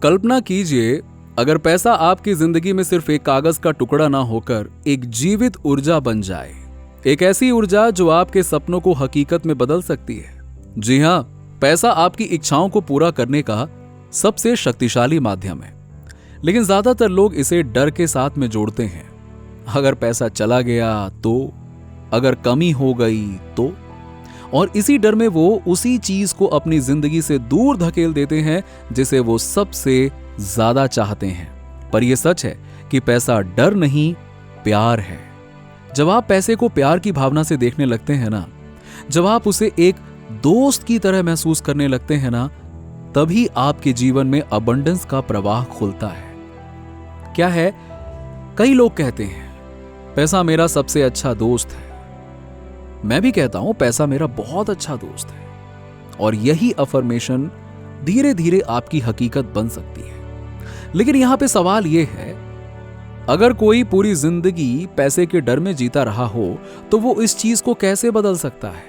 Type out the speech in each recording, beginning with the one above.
कल्पना कीजिए, अगर पैसा आपकी जिंदगी में सिर्फ एक कागज का टुकड़ा ना होकर एक जीवित ऊर्जा बन जाए, एक ऐसी ऊर्जा जो आपके सपनों को हकीकत में बदल सकती है। जी हां, पैसा आपकी इच्छाओं को पूरा करने का सबसे शक्तिशाली माध्यम है, लेकिन ज्यादातर लोग इसे डर के साथ में जोड़ते हैं। अगर पैसा चला गया तो, अगर कमी हो गई तो, और इसी डर में वो उसी चीज को अपनी जिंदगी से दूर धकेल देते हैं जिसे वो सबसे ज्यादा चाहते हैं। पर यह सच है कि पैसा डर नहीं, प्यार है। जब आप पैसे को प्यार की भावना से देखने लगते हैं ना, जब आप उसे एक दोस्त की तरह महसूस करने लगते हैं ना, तभी आपके जीवन में अबंडेंस का प्रवाह खुलता है। क्या है, कई लोग कहते हैं पैसा मेरा सबसे अच्छा दोस्त है। मैं भी कहता हूं पैसा मेरा बहुत अच्छा दोस्त है, और यही अफर्मेशन धीरे धीरे आपकी हकीकत बन सकती है। लेकिन यहां पे सवाल यह है, अगर कोई पूरी जिंदगी पैसे के डर में जीता रहा हो तो वो इस चीज को कैसे बदल सकता है?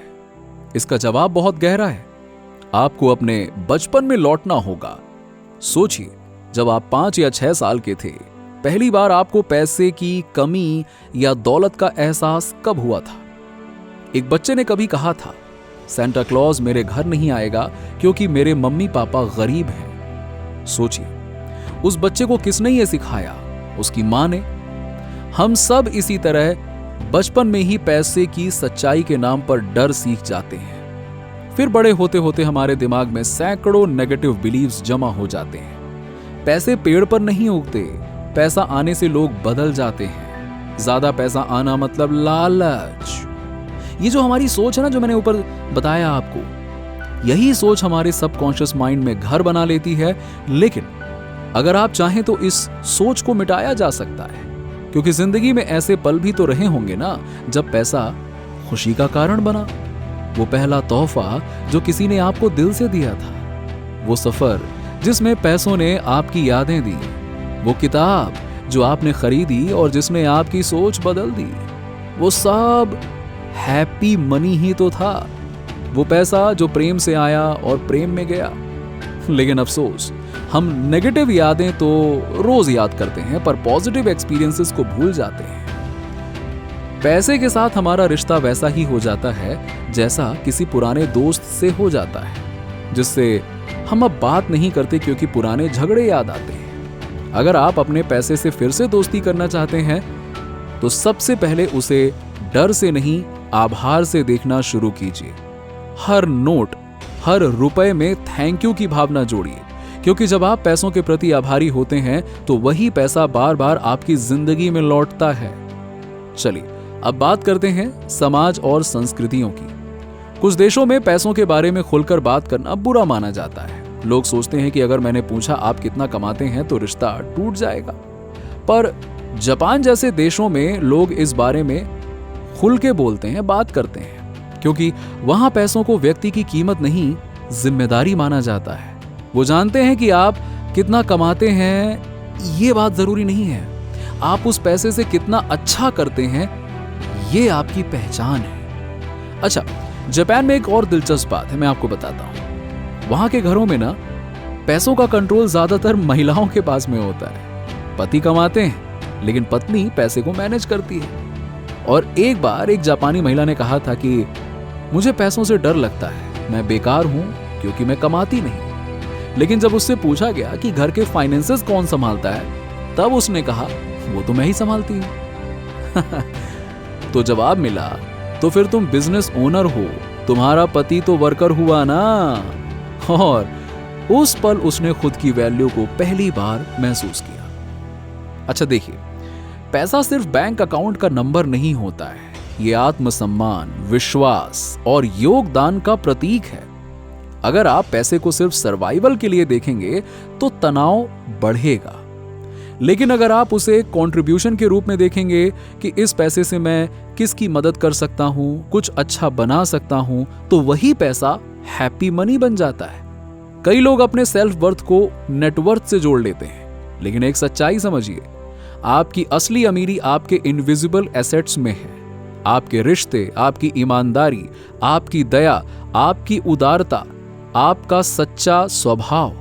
इसका जवाब बहुत गहरा है। आपको अपने बचपन में लौटना होगा। सोचिए, जब आप 5 या 6 साल के थे, पहली बार आपको पैसे की कमी या दौलत का एहसास कब हुआ था? एक बच्चे ने कभी कहा था, सेंटा क्लॉज मेरे घर नहीं आएगा क्योंकि मेरे मम्मी पापा गरीब हैं। सोचिए, उस बच्चे को किसने ये सिखाया? उसकी मां ने। हम सब इसी तरह बचपन में ही पैसे की सच्चाई के नाम पर डर सीख जाते हैं। फिर बड़े होते होते हमारे दिमाग में सैकड़ों नेगेटिव बिलीव्स जमा हो जाते हैं। पैसे पेड़ पर नहीं उगते, पैसा आने से लोग बदल जाते हैं। ज्यादा पैसा आना मतलब लालच। ये जो हमारी सोच है ना, जो मैंने ऊपर बताया आपको, यही सोच हमारे सबकॉन्शियस माइंड में घर बना लेती है। लेकिन अगर आप चाहें तो इस सोच को मिटाया जा सकता है, क्योंकि जिंदगी में ऐसे पल भी तो रहे होंगे ना जब पैसा खुशी का कारण बना। वो पहला तोहफा जो किसी ने आपको दिल से दिया था, वो सफर जिसमें पैसों ने आपकी यादें दी, वो किताब जो आपने खरीदी और जिसने आपकी सोच बदल दी, वो सब हैप्पी मनी ही तो था। वो पैसा जो प्रेम से आया और प्रेम में गया। लेकिन अफसोस, हम नेगेटिव यादें तो रोज याद करते हैं, पर पॉजिटिव एक्सपीरियंसेस को भूल जाते हैं। पैसे के साथ हमारा रिश्ता वैसा ही हो जाता है जैसा किसी पुराने दोस्त से हो जाता है, जिससे हम अब बात नहीं करते क्योंकि पुराने झगड़े याद आते हैं। अगर आप अपने पैसे से फिर से दोस्ती करना चाहते हैं तो सबसे पहले उसे डर से नहीं, आभार से देखना शुरू कीजिए। हर नोट, हर रुपए में थैंक यू की भावना जोड़िए, क्योंकि जब आप पैसों के प्रति आभारी होते हैं तो वही पैसा बार बार आपकी जिंदगी में लौटता है। चलिए अब बात करते हैं समाज और संस्कृतियों की। कुछ देशों में पैसों के बारे में खुलकर बात करना बुरा माना जाता है। लोग सोचते हैं कि अगर मैंने पूछा आप कितना कमाते हैं तो रिश्ता टूट जाएगा। पर जापान जैसे देशों में लोग इस बारे में खुल के बोलते हैं, बात करते हैं, क्योंकि वहां पैसों को व्यक्ति की कीमत नहीं, जिम्मेदारी माना जाता है। वो जानते हैं कि आप कितना कमाते हैं ये बात जरूरी नहीं है, आप उस पैसे से कितना अच्छा करते हैं ये आपकी पहचान है। अच्छा, जापान में एक और दिलचस्प बात है, मैं आपको बताता हूं। वहां के घरों में ना पैसों का कंट्रोल ज्यादातर महिलाओं के पास में होता है। पति कमाते हैं लेकिन पत्नी पैसे को मैनेज करती है। और एक बार एक जापानी महिला ने कहा था कि मुझे पैसों से डर लगता है, मैं बेकार हूं क्योंकि मैं कमाती नहीं। लेकिन जब उससे पूछा गया कि घर के फाइनेंसेस कौन संभालता है, तब उसने कहा वो तो मैं ही संभालती हूं। तो जवाब मिला, तो फिर तुम बिजनेस ओनर हो, तुम्हारा पति तो वर्कर हुआ ना। और उस पल उसने खुद की वैल्यू को पहली बार महसूस किया। अच्छा देखिए, पैसा सिर्फ बैंक अकाउंट का नंबर नहीं होता है, ये आत्मसम्मान, विश्वास और योगदान का प्रतीक है। अगर आप पैसे को सिर्फ सर्वाइवल के लिए देखेंगे तो तनाव बढ़ेगा, लेकिन अगर आप उसे कंट्रीब्यूशन के रूप में देखेंगे कि इस पैसे से मैं किसकी मदद कर सकता हूं, कुछ अच्छा बना सकता हूं, तो वही पैसा हैप्पी मनी बन जाता है। कई लोग अपने सेल्फ वर्थ को नेटवर्थ से जोड़ लेते हैं, लेकिन एक सच्चाई समझिए, आपकी असली अमीरी आपके इनविजिबल एसेट्स में है। आपके रिश्ते, आपकी ईमानदारी, आपकी दया, आपकी उदारता, आपका सच्चा स्वभाव,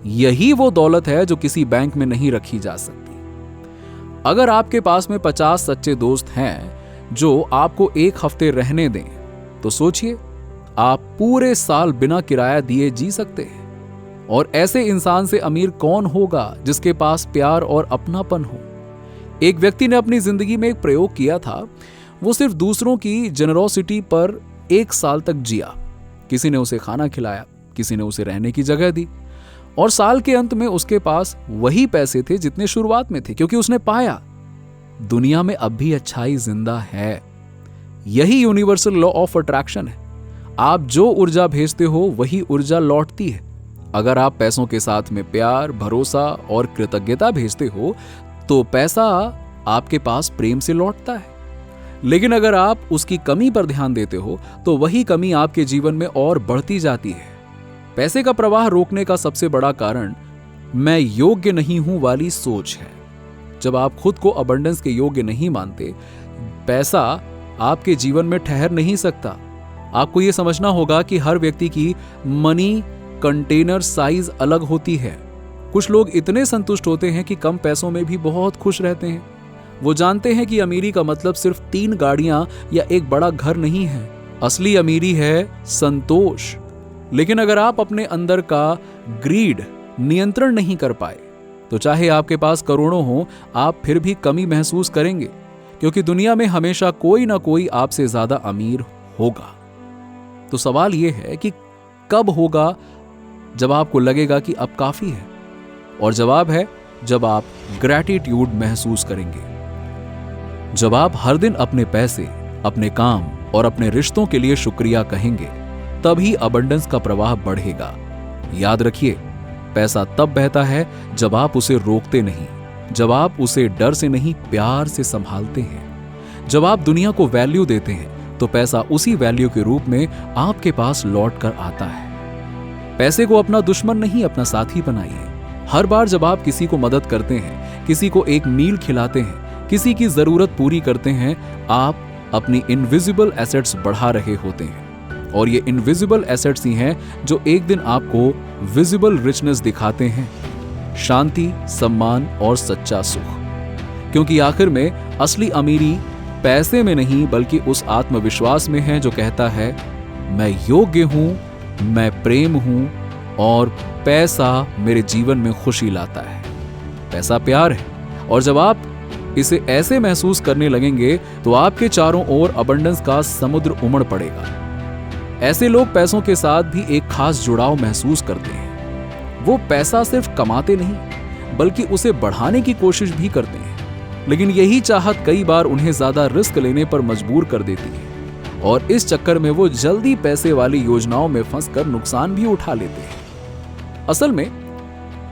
यही वो दौलत है जो किसी बैंक में नहीं रखी जा सकती। अगर आपके पास में 50 सच्चे दोस्त हैं जो आपको एक हफ्ते रहने दें, तो सोचिए आप पूरे साल बिना किराया दिए जी सकते हैं। और ऐसे इंसान से अमीर कौन होगा जिसके पास प्यार और अपनापन हो। एक व्यक्ति ने अपनी जिंदगी में एक प्रयोग किया था। वो सिर्फ दूसरों की जेनरोसिटी पर 1 साल तक जिया। किसी ने उसे खाना खिलाया, किसी ने उसे रहने की जगह दी, और साल के अंत में उसके पास वही पैसे थे जितने शुरुआत में थे, क्योंकि उसने पाया दुनिया में अब भी अच्छाई जिंदा है। यही यूनिवर्सल लॉ ऑफ अट्रैक्शन है। आप जो ऊर्जा भेजते हो वही ऊर्जा लौटती है। अगर आप पैसों के साथ में प्यार, भरोसा और कृतज्ञता भेजते हो तो पैसा आपके पास प्रेम से लौटता है। लेकिन अगर आप उसकी कमी पर ध्यान देते हो तो वही कमी आपके जीवन में और बढ़ती जाती है। पैसे का प्रवाह रोकने का सबसे बड़ा कारण मैं योग्य नहीं हूं वाली सोच है। जब आप खुद को अबंडेंस के योग्य नहीं मानते, पैसा आपके जीवन में ठहर नहीं सकता। आपको यह समझना होगा कि हर व्यक्ति की मनी कंटेनर साइज अलग होती है। कुछ लोग इतने संतुष्ट होते हैं कि कम पैसों में भी बहुत खुश रहते हैं। वो जानते हैं कि अमीरी का मतलब सिर्फ 3 गाड़ियां या एक बड़ा घर नहीं है। असली अमीरी है संतोष। लेकिन अगर आप अपने अंदर का ग्रीड नियंत्रण नहीं कर पाए तो चाहे आपके पास करोड़ों हो, आप फिर भी कमी महसूस करेंगे, क्योंकि दुनिया में हमेशा कोई ना कोई आपसे ज्यादा अमीर होगा। तो सवाल यह है कि कब होगा जब आपको लगेगा कि अब काफी है? और जवाब है जब आप ग्रैटिट्यूड महसूस करेंगे। जब आप हर दिन अपने पैसे, अपने काम और अपने रिश्तों के लिए शुक्रिया कहेंगे, तभी अबंडेंस का प्रवाह बढ़ेगा। याद रखिए, पैसा तब बहता है जब आप उसे रोकते नहीं, जब आप उसे डर से नहीं प्यार से संभालते हैं। जब आप दुनिया को वैल्यू देते हैं तो पैसा उसी वैल्यू के रूप में आपके पास लौट कर आता है। पैसे को अपना दुश्मन नहीं, अपना साथी बनाइए। हर बार जब आप किसी को मदद करते हैं, किसी को एक मील खिलाते हैं, किसी की जरूरत पूरी करते हैं, आप अपनी इनविजिबल एसेट्स बढ़ा रहे होते हैं। और ये इनविजिबल एसेट्स ही हैं जो एक दिन आपको विजिबल रिचनेस दिखाते हैं, शांति, सम्मान और सच्चा सुख। क्योंकि आखिर में असली अमीरी पैसे में नहीं बल्कि उस आत्मविश्वास में है जो कहता है मैं योग्य हूं, मैं प्रेम हूं और पैसा मेरे जीवन में खुशी लाता है। पैसा प्यार है, और जब आप इसे ऐसे महसूस करने लगेंगे तो आपके चारों ओर अबंडेंस का समुद्र उमड़ पड़ेगा। ऐसे लोग पैसों के साथ भी एक खास जुड़ाव महसूस करते हैं। वो पैसा सिर्फ कमाते नहीं बल्कि उसे बढ़ाने की कोशिश भी करते हैं। लेकिन यही चाहत कई बार उन्हें ज्यादा रिस्क लेने पर मजबूर कर देती है, और इस चक्कर में वो जल्दी पैसे वाली योजनाओं में फंसकर नुकसान भी उठा लेते हैं। असल में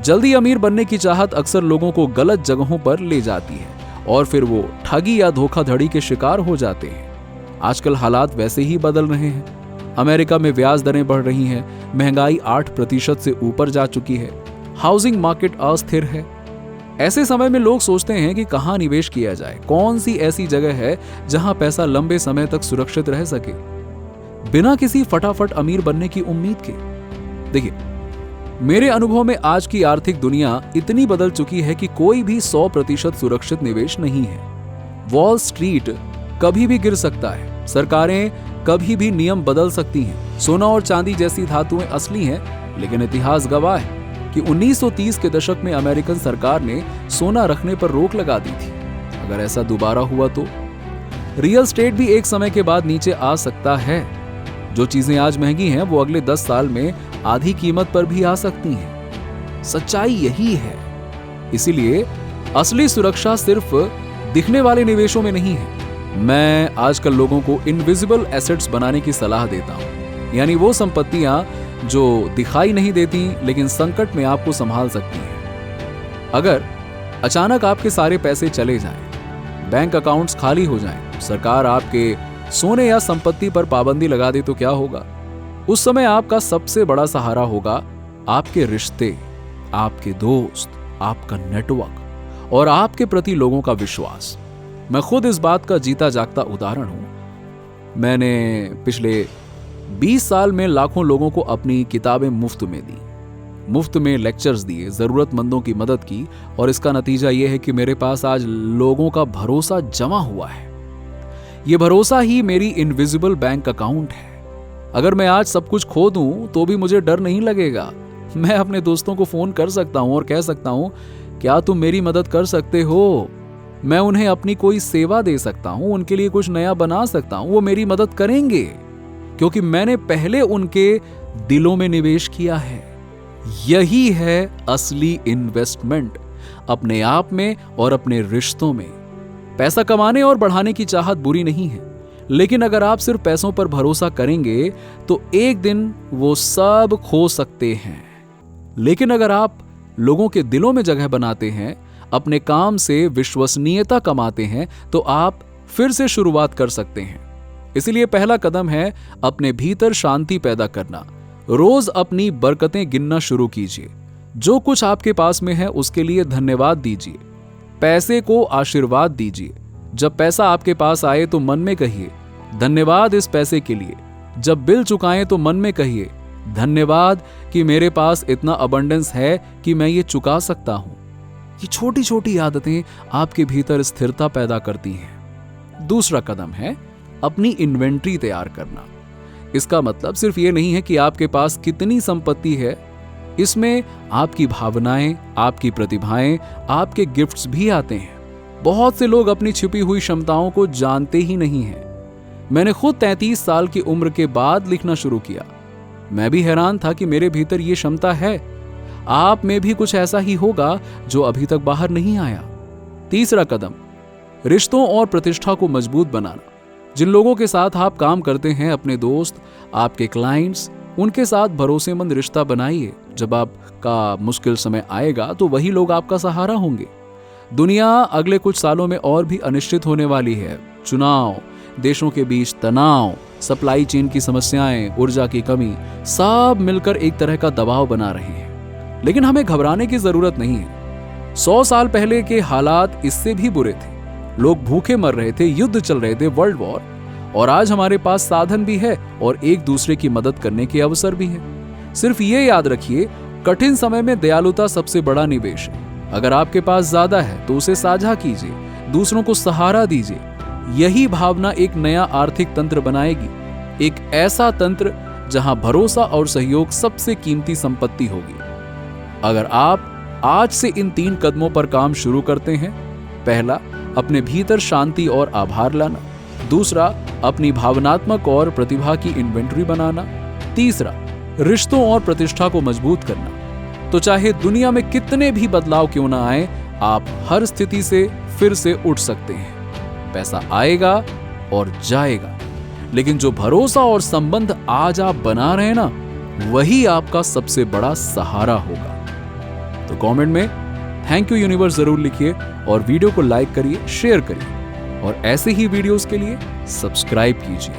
जल्दी अमीर बनने की चाहत अक्सर लोगों को गलत जगहों पर ले जाती है और फिर वो ठगी या धोखाधड़ी के शिकार हो जाते हैं। आजकल हालात वैसे ही बदल रहे हैं। अमेरिका में ब्याज दरें बढ़ रही हैं, महंगाई 8% से ऊपर जा चुकी है, हाउसिंग मार्केट अस्थिर है। ऐसे समय में लोग सोचते हैं कि कहां निवेश किया जाए, कौन सी ऐसी जगह है जहां पैसा लंबे समय तक सुरक्षित रह सके, बिना किसी फटाफट अमीर बनने की उम्मीद के। देखिए, मेरे अनुभव में आज की आर्थिक दुनिया इतनी बदल चुकी है कि कोई भी 100% सुरक्षित निवेश नहीं है। वॉल स्ट्रीट कभी भी गिर सकता है, सरकारें कभी भी नियम बदल सकती हैं, सोना और चांदी जैसी धातुएं असली हैं, लेकिन इतिहास गवाह है कि 1930 के दशक में अमेरिकन सरकार ने सोना रखने पर रोक लगा दी थी। अगर ऐसा दोबारा हुआ तो रियल एस्टेट भी एक समय के बाद नीचे आ सकता है। जो चीजें आज महंगी हैं वो अगले 10 साल में आधी कीमत पर भी आ सकती हैं। सच्चाई यही है। इसीलिए असली सुरक्षा सिर्फ दिखने वाले निवेशों में नहीं है। मैं आजकल लोगों को इनविजिबल एसेट्स बनाने की सलाह देता हूं, यानी वो संपत्तियां जो दिखाई नहीं देती लेकिन संकट में आपको संभाल सकती हैं। अगर अचानक आपके सारे पैसे चले जाएं, बैंक अकाउंट्स खाली हो जाएं, सरकार आपके सोने या संपत्ति पर पाबंदी लगा दे तो क्या होगा? उस समय आपका सबसे बड़ा सहारा होगा आपके रिश्ते, आपके दोस्त, आपका नेटवर्क और आपके प्रति लोगों का विश्वास। मैं खुद इस बात का जीता जागता उदाहरण हूं। मैंने पिछले 20 साल में लाखों लोगों को अपनी किताबें मुफ्त में दी। मुफ्त में लेक्चर्स दिए, जरूरतमंदों की मदद की, और इसका नतीजा यह है कि मेरे पास आज लोगों का भरोसा जमा हुआ है। यह भरोसा ही मेरी इनविजिबल बैंक अकाउंट है। अगर मैं आज सब कुछ खो दूं तो भी मुझे डर नहीं लगेगा। मैं अपने दोस्तों को फोन कर सकता हूं और कह सकता हूं, क्या तुम मेरी मदद कर सकते हो? मैं उन्हें अपनी कोई सेवा दे सकता हूं, उनके लिए कुछ नया बना सकता हूं, वो मेरी मदद करेंगे, क्योंकि मैंने पहले उनके दिलों में निवेश किया है। यही है असली इन्वेस्टमेंट, अपने आप में और अपने रिश्तों में। पैसा कमाने और बढ़ाने की चाहत बुरी नहीं है, लेकिन अगर आप सिर्फ पैसों पर भरोसा करेंगे तो एक दिन वो सब खो सकते हैं। लेकिन अगर आप लोगों के दिलों में जगह बनाते हैं, अपने काम से विश्वसनीयता कमाते हैं, तो आप फिर से शुरुआत कर सकते हैं। इसलिए पहला कदम है अपने भीतर शांति पैदा करना। रोज अपनी बरकतें गिनना शुरू कीजिए। जो कुछ आपके पास में है उसके लिए धन्यवाद दीजिए। पैसे को आशीर्वाद दीजिए। जब पैसा आपके पास आए तो मन में कहिए, धन्यवाद इस पैसे के लिए। जब बिल चुकाएं तो मन में कहिए, धन्यवाद कि मेरे पास इतना अबंडेंस है कि मैं ये चुका सकता हूं। ये छोटी छोटी आदतें आपके भीतर स्थिरता पैदा करती हैं। दूसरा कदम है अपनी इन्वेंट्री तैयार करना। इसका मतलब सिर्फ ये नहीं है कि आपके पास कितनी संपत्ति है, इसमें आपकी भावनाएं, आपकी प्रतिभाएं, आपके गिफ्ट्स भी आते हैं। बहुत से लोग अपनी छिपी हुई क्षमताओं को जानते ही नहीं हैं। मैंने खुद 33 साल की उम्र के बाद लिखना शुरू किया। मैं भी हैरान था कि मेरे भीतर ये क्षमता है। आप में भी कुछ ऐसा ही होगा जो अभी तक बाहर नहीं आया। तीसरा कदम, रिश्तों और प्रतिष्ठा को मजबूत बनाना। जिन लोगों के साथ आप काम करते हैं, अपने दोस्त, आपके क्लाइंट्स, उनके साथ भरोसेमंद रिश्ता बनाइए। जब आपका मुश्किल समय आएगा तो वही लोग आपका सहारा होंगे। दुनिया अगले कुछ सालों में और भी अनिश्चित होने वाली है। चुनाव, देशों के बीच तनाव, सप्लाई चेन की समस्याएं, ऊर्जा की कमी, सब मिलकर एक तरह का दबाव बना रहे हैं। लेकिन हमें घबराने की जरूरत नहीं है। 100 साल पहले के हालात इससे भी बुरे थे। लोग भूखे मर रहे थे, युद्ध चल रहे थे, वर्ल्ड वॉर, और आज हमारे पास साधन भी है और एक दूसरे की मदद करने के अवसर भी है। सिर्फ ये याद रखिए, कठिन समय में दयालुता सबसे बड़ा निवेश है। अगर आपके पास ज्यादा है तो उसे साझा कीजिए, दूसरों को सहारा दीजिए। यही भावना एक नया आर्थिक तंत्र बनाएगी, एक ऐसा तंत्र जहां भरोसा और सहयोग सबसे कीमती संपत्ति होगी। अगर आप आज से इन 3 कदमों पर काम शुरू करते हैं, पहला, अपने भीतर शांति और आभार लाना। दूसरा, अपनी भावनात्मक और प्रतिभा की इन्वेंटरी बनाना। तीसरा, रिश्तों और प्रतिष्ठा को मजबूत करना। तो चाहे दुनिया में कितने भी बदलाव क्यों ना आए, आप हर स्थिति से फिर से उठ सकते हैं। पैसा आएगा और जाएगा, लेकिन जो भरोसा और संबंध आज आप बना रहे हैं ना, वही आपका सबसे बड़ा सहारा होगा। तो कमेंट में थैंक यू यूनिवर्स जरूर लिखिए और वीडियो को लाइक करिए, शेयर करिए, और ऐसे ही वीडियोस के लिए सब्सक्राइब कीजिए।